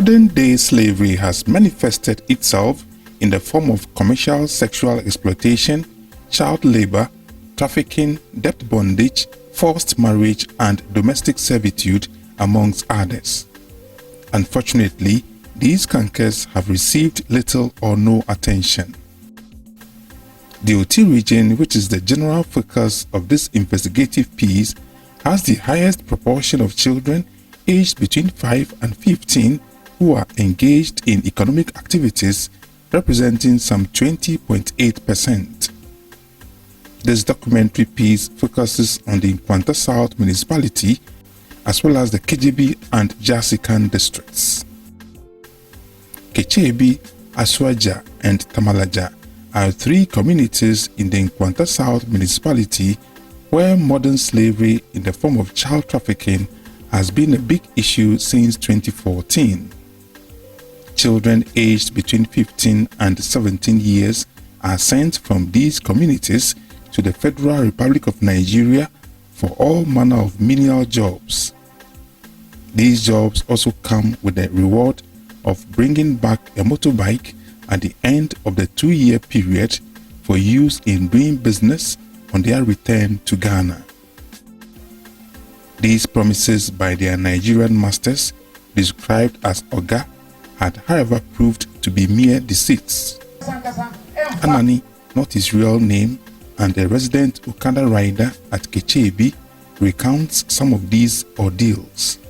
Modern-day slavery has manifested itself in the form of commercial sexual exploitation, child labor, trafficking, debt bondage, forced marriage, and domestic servitude, amongst others. Unfortunately, these cankers have received little or no attention. The OT region, which is the general focus of this investigative piece, has the highest proportion of children aged between 5 and 15 who are engaged in economic activities, representing some 20.8%. This documentary piece focuses on the Nkwanta South municipality as well as the KJB and Jasikan districts. Kechebi, Aswaja, and Tamalaja are three communities in the Nkwanta South municipality where modern slavery in the form of child trafficking has been a big issue since 2014. Children aged between 15 and 17 years are sent from these communities to the Federal Republic of Nigeria for all manner of menial jobs. These jobs also come with the reward of bringing back a motorbike at the end of the 2-year period for use in doing business on their return to Ghana. These promises by their Nigerian masters, described as Oga, had however proved to be mere deceits. Anani, not his real name, and a resident Okada rider at Kechebi, recounts some of these ordeals.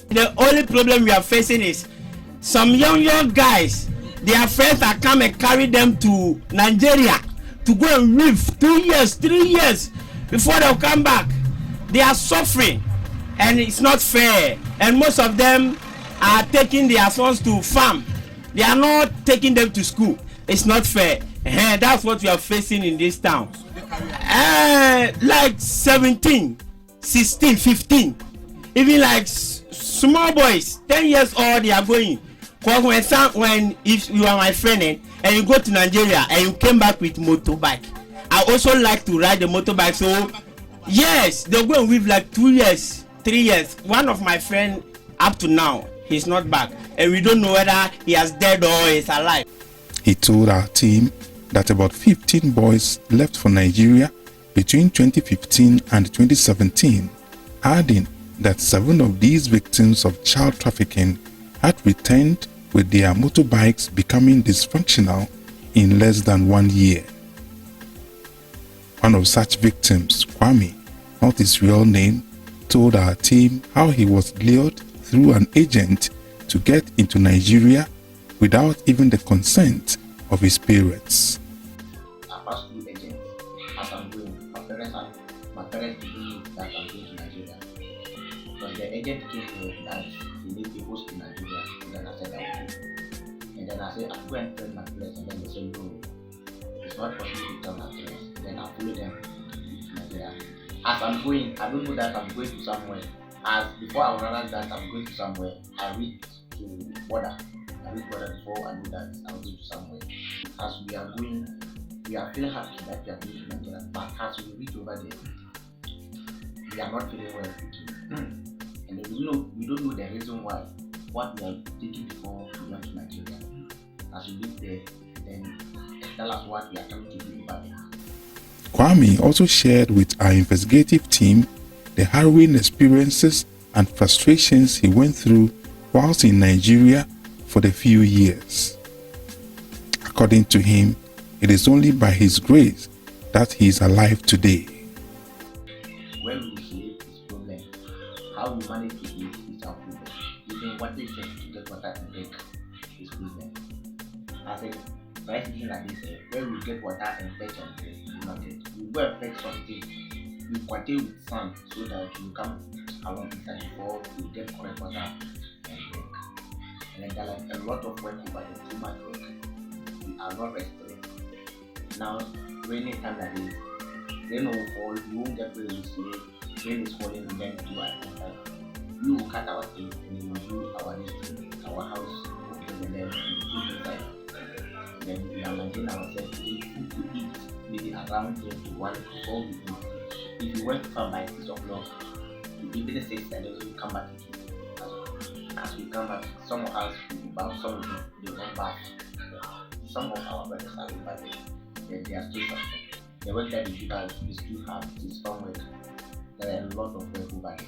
The only problem we are facing is some young guys, their friends are come and carry them to Nigeria to go and live 2 years, 3 years before they'll come back. They are suffering and it's not fair, and most of them are taking their sons to farm. They are not taking them to school. It's not fair. That's what we are facing in this town. Like 17, 16, 15, even like small boys, 10 years old, they are going. Because if you are my friend and you go to Nigeria and you came back with motorbike, I also like to ride the motorbike. So yes, they'll go and live like 2 years, 3 years. One of my friends, up to now, he's not back, and we don't know whether he is dead or is alive. He told our team that about 15 boys left for Nigeria between 2015 and 2017, adding that 7 of these victims of child trafficking had returned with their motorbikes becoming dysfunctional in less than 1 year. One of such victims, Kwame, not his real name, told our team how he was lured through an agent to get into Nigeria without even the consent of his parents. I passed through agents as I'm going. My parents didn't know that I'm going to Nigeria. When the agent came here that he needs to host in Nigeria, then I said I will go. And then I said I'm going to tell my parents, and then they said no, it's not possible to tell my parents. Then I followed them to Nigeria. As I'm going, I don't know that I'm going to somewhere. As before I realized that I'm going to somewhere, I read to border. I read border before I know that I'm going to somewhere. As we are going, we are feeling happy that we are going to Nigeria. But as we reach over there, we are not feeling well. And then we don't know the reason why. What we are thinking before we went to Nigeria. As we reach there, then tell us what we are coming to do over there. Kwame also shared with our investigative team the harrowing experiences and frustrations he went through whilst in Nigeria for the few years. According to him, it is only by his grace that he is alive today. When we sleep is problem. How we manage to eat is our problem. Even what they say to get water and drink is problem. I said, by thinking like this, where we get water and fetch and drink, we go and fetch something. We quarter with sand so that you come along inside before you get correct water and drink. And then there are like a lot of work over there, too much work. We are not resting. Now, rainy time like this, rain will fall, you won't get where you sleep, rain is falling, and then you are inside. We will cut our things and we will do our district, our house, and then we put inside. Then we are maintaining ourselves to eat maybe around 10 to 1 before we eat. If you went from by 6 o'clock to even 6, and then you come back again. as we come back, some of us will bath, some of them they won't bath. Some of our brothers are bathing, they are still suffering. The work that they do is too hard, it's fun work. There are a lot of work over there.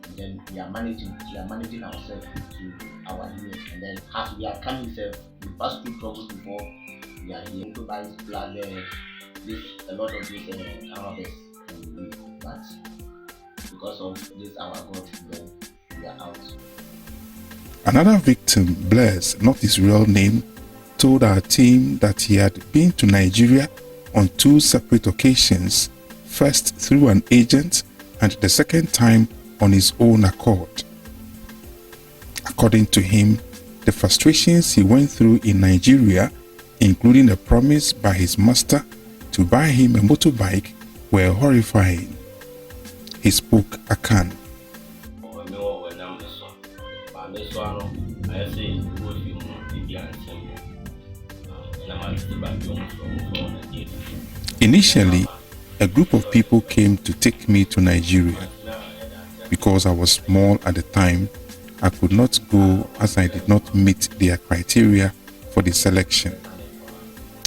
And then we are managing ourselves to our limits. And then as we are coming here, we pass through troubles before we are here. To buy blood, a lot of this cannabis, but because of this our God, then we are out. Another victim, Blaise, not his real name, told our team that he had been to Nigeria on 2 separate occasions, first through an agent and the second time on his own accord. According to him, the frustrations he went through in Nigeria, including a promise by his master to buy him a motorbike, were horrifying. He spoke Akan. Initially, a group of people came to take me to Nigeria. Because I was small at the time, I could not go as I did not meet their criteria for the selection.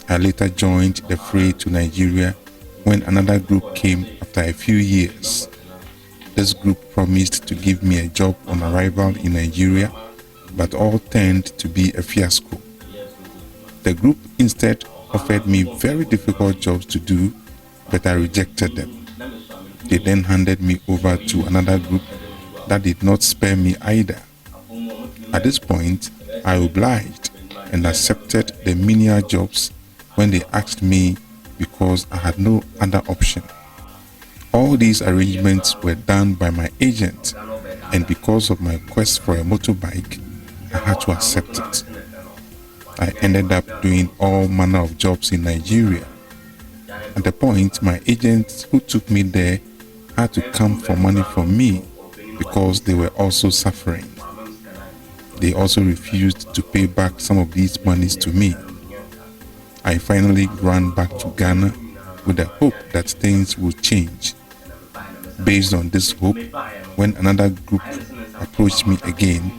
I later joined the fray to Nigeria when another group came after a few years. This group promised to give me a job on arrival in Nigeria, but all turned to be a fiasco. The group instead offered me very difficult jobs to do, but I rejected them. They then handed me over to another group that did not spare me either. At this point, I obliged and accepted the menial jobs when they asked me because I had no other option. All these arrangements were done by my agent, and because of my quest for a motorbike, I had to accept it. I ended up doing all manner of jobs in Nigeria. At the point, my agent who took me there had to come for money from me because they were also suffering. They also refused to pay back some of these monies to me. I finally ran back to Ghana with the hope that things would change. Based on this hope, when another group approached me again,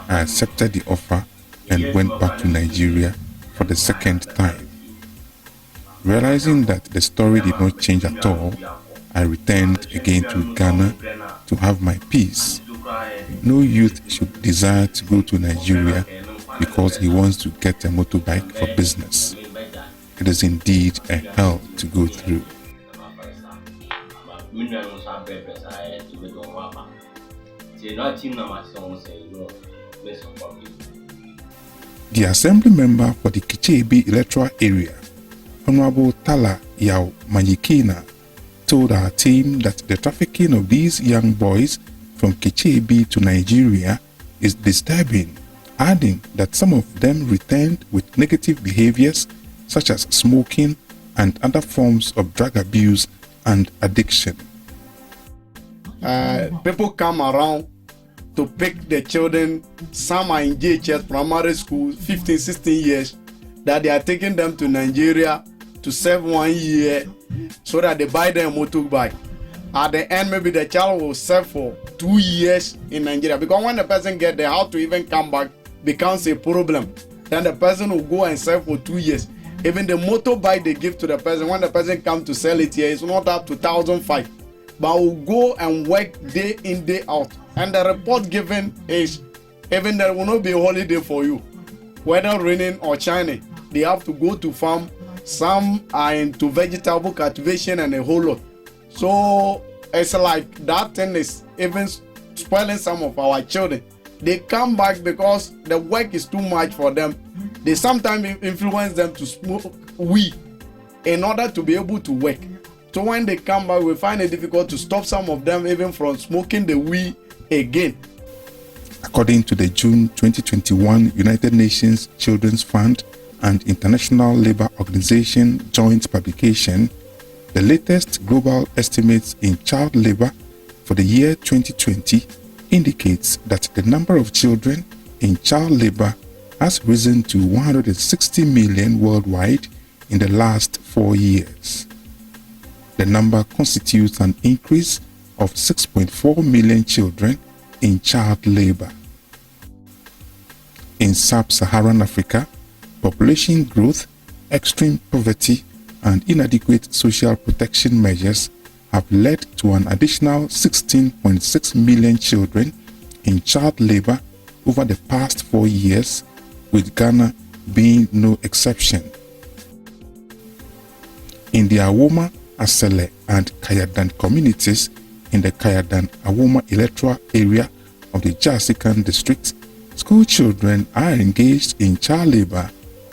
I accepted the offer and went back to Nigeria for the second time. Realizing that the story did not change at all, I returned again to Ghana to have my peace. No youth should desire to go to Nigeria because he wants to get a motorbike for business. It is indeed a hell to go through. The assembly member for the Kichebi electoral area, Honorable Tala Yao Manyikina, told our team that the trafficking of these young boys from Kichebi to Nigeria is disturbing, adding that some of them returned with negative behaviors such as smoking and other forms of drug abuse and addiction. People come around to pick the children. Some are in GHS primary school, 15, 16 years, that they are taking them to Nigeria to serve 1 year so that they buy them a motorbike. At the end, maybe the child will serve for 2 years in Nigeria, because when the person gets there, how to even come back becomes a problem. Then the person will go and serve for 2 years. Even the motorbike they give to the person, when the person comes to sell it here, it's not up to 1,500, but will go and work day in, day out. And the report given is, even there will not be a holiday for you, whether raining or shining. They have to go to farm. Some are into vegetable cultivation and a whole lot. So it's like that thing is even spoiling some of our children. They come back because the work is too much for them. They sometimes influence them to smoke weed in order to be able to work. So when they come back, we find it difficult to stop some of them even from smoking the weed again. According to the June 2021 United Nations Children's Fund and International Labour Organization joint publication, the latest global estimates in child labour for the year 2020 indicates that the number of children in child labour has risen to 160 million worldwide in the last 4 years. The number constitutes an increase of 6.4 million children in child labour. In sub-Saharan Africa, population growth, extreme poverty, and inadequate social protection measures have led to an additional 16.6 million children in child labor over the past 4 years, with Ghana being no exception. In the Awoma, Asele, and Kayadan communities in the Kayadan-Awoma electoral area of the Jasikan district, school children are engaged in child labor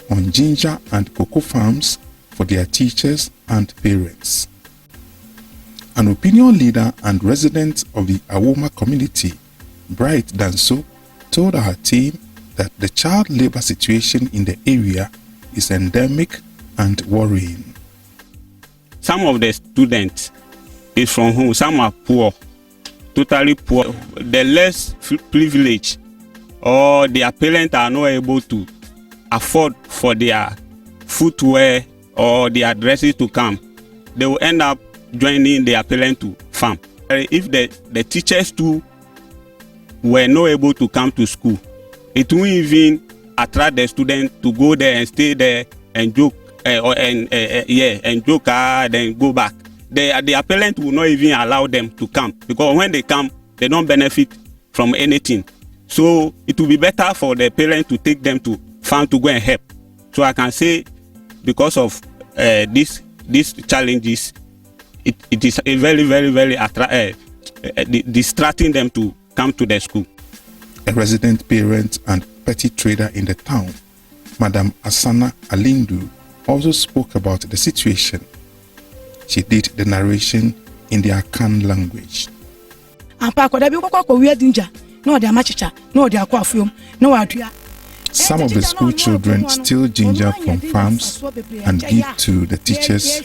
on ginger and cocoa farms for their teachers and parents. An opinion leader and resident of the Awoma community, Bright Danso, told our team that the child labor situation in the area is endemic and worrying. Some of the students is from home, some are poor, totally poor. The less privileged or their parents are not able to afford for their footwear or their dresses to come, they will end up joining their parents to farm. If the teachers too were not able to come to school, it won't even attract the students to go there and stay there and joke and joke then go back. Their parents will not even allow them to come, because when they come, they don't benefit from anything. So it will be better for the parents to take them to farm to go and help. So I can say, because of these challenges, it is a very distracting them to come to the school. A resident parent and petty trader in the town, Madam Asana Alindu, also spoke about the situation. She did the narration in the Akan language. Some of the school children steal ginger from farms and give to the teachers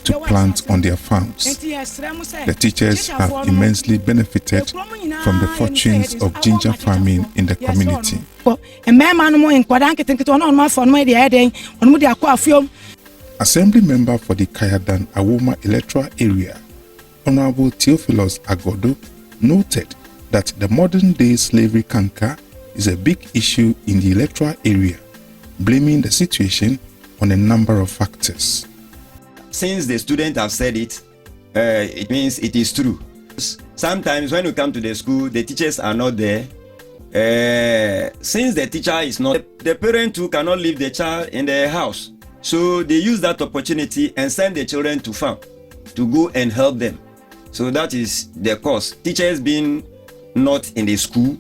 to plant on their farms. The teachers have immensely benefited from the fortunes of ginger farming in the community. Assembly member for the Kayadan-Awoma electoral area, Honorable Theophilus Agodo, noted that the modern-day slavery canker is a big issue in the electoral area, blaming the situation on a number of factors. Since the students have said it, it means it is true. Sometimes when you come to the school, the teachers are not there. Since the teacher is not, the parent too cannot leave the child in the house. So they use that opportunity and send the children to farm to go and help them. So that is the cause. Teachers being not in the school,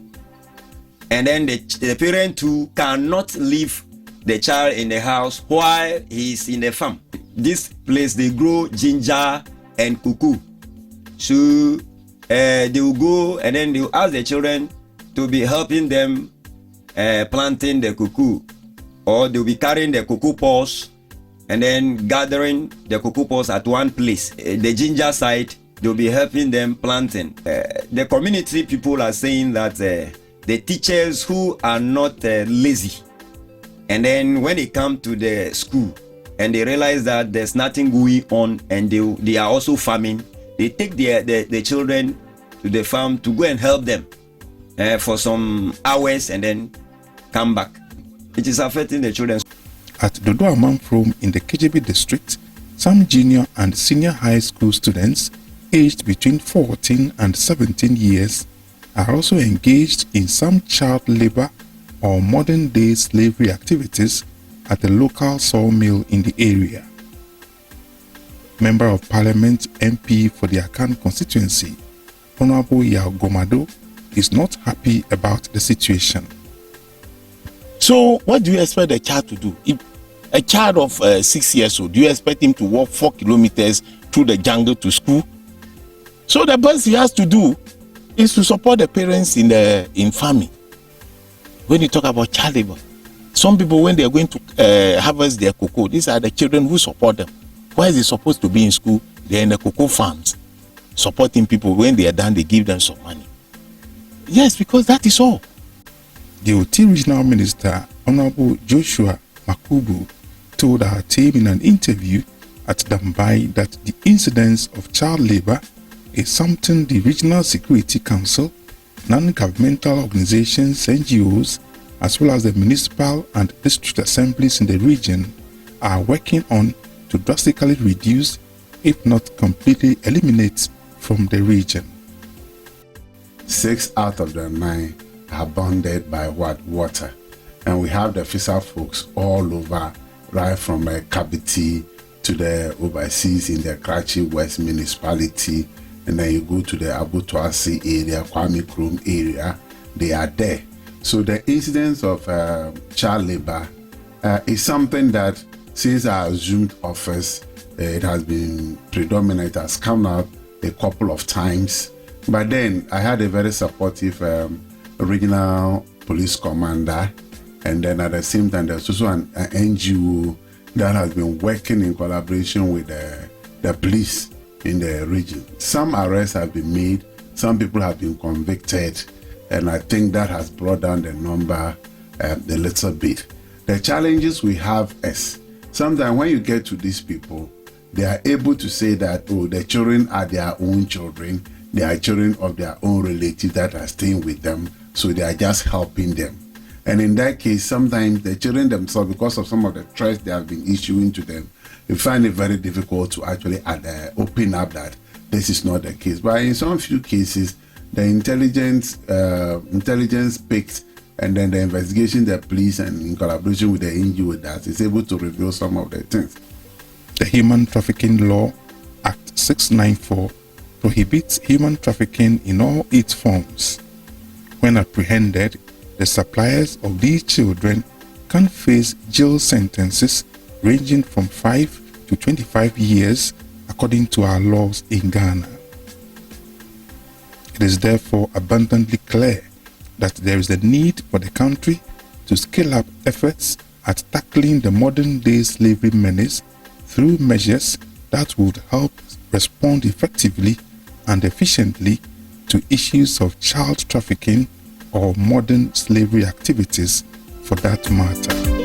and then the parent too cannot leave the child in the house while he is in the farm. This place, they grow ginger and cocoa. So they will go and then they will ask the children to be helping them planting the cocoa, or they will be carrying the cocoa pods and then gathering the cocoa pods at one place. The ginger side, they will be helping them planting. The community people are saying that the teachers who are not lazy, and then when they come to the school and they realize that there's nothing going on and they are also farming, they take the children to the farm to go and help them for some hours and then come back. It is affecting the children. At Dodo Amanfrom in the KJB district, some junior and senior high school students aged between 14 and 17 years are also engaged in some child labor or modern-day slavery activities at the local sawmill in the area. Member of Parliament MP for the Akan constituency, Honorable Yao Gomado, is not happy about the situation. So what do you expect a child to do? If a child of 6 years old, do you expect him to walk 4 kilometers through the jungle to school? So the best he has to do is to support the parents in farming. When you talk about child labor, some people, when they are going to harvest their cocoa, these are the children who support them. Why is he supposed to be in school? They are in the cocoa farms, supporting people. When they are done, they give them some money. Yes, because that is all. The OT Regional Minister, Honorable Joshua Makubu, told our team in an interview at Dambai that the incidence of child labor is something the Regional Security Council, non-governmental organizations, NGOs, as well as the municipal and district assemblies in the region, are working on to drastically reduce, if not completely eliminate, from the region. 6 out of the 9 are bounded by water, and we have the fisher folks all over, right from Kabiti to the overseas in the Karachi West municipality, and then you go to the Abutuasi area, Kwame Krum area, they are there. So the incidence of child labor is something that since I assumed office, it has been predominant, has come out a couple of times. But then I had a very supportive regional police commander, and then at the same time there's also an NGO that has been working in collaboration with the police in the region. Some arrests have been made, some people have been convicted, and I think that has brought down the number a little bit. The challenges we have is sometimes when you get to these people, they are able to say that, oh, the children are their own children, they are children of their own relatives that are staying with them, so they are just helping them. And in that case, sometimes the children themselves, because of some of the threats they have been issuing to them, they find it very difficult to actually open up that this is not the case. But in some few cases, the intelligence picked, and then the investigation, the police, and in collaboration with the NGO, that is able to reveal some of the things. The Human Trafficking Law Act 694 prohibits human trafficking in all its forms. When apprehended, the suppliers of these children can face jail sentences ranging from 5 to 25 years according to our laws in Ghana. It is therefore abundantly clear that there is a need for the country to scale up efforts at tackling the modern-day slavery menace through measures that would help respond effectively and efficiently to issues of child trafficking or modern slavery activities for that matter.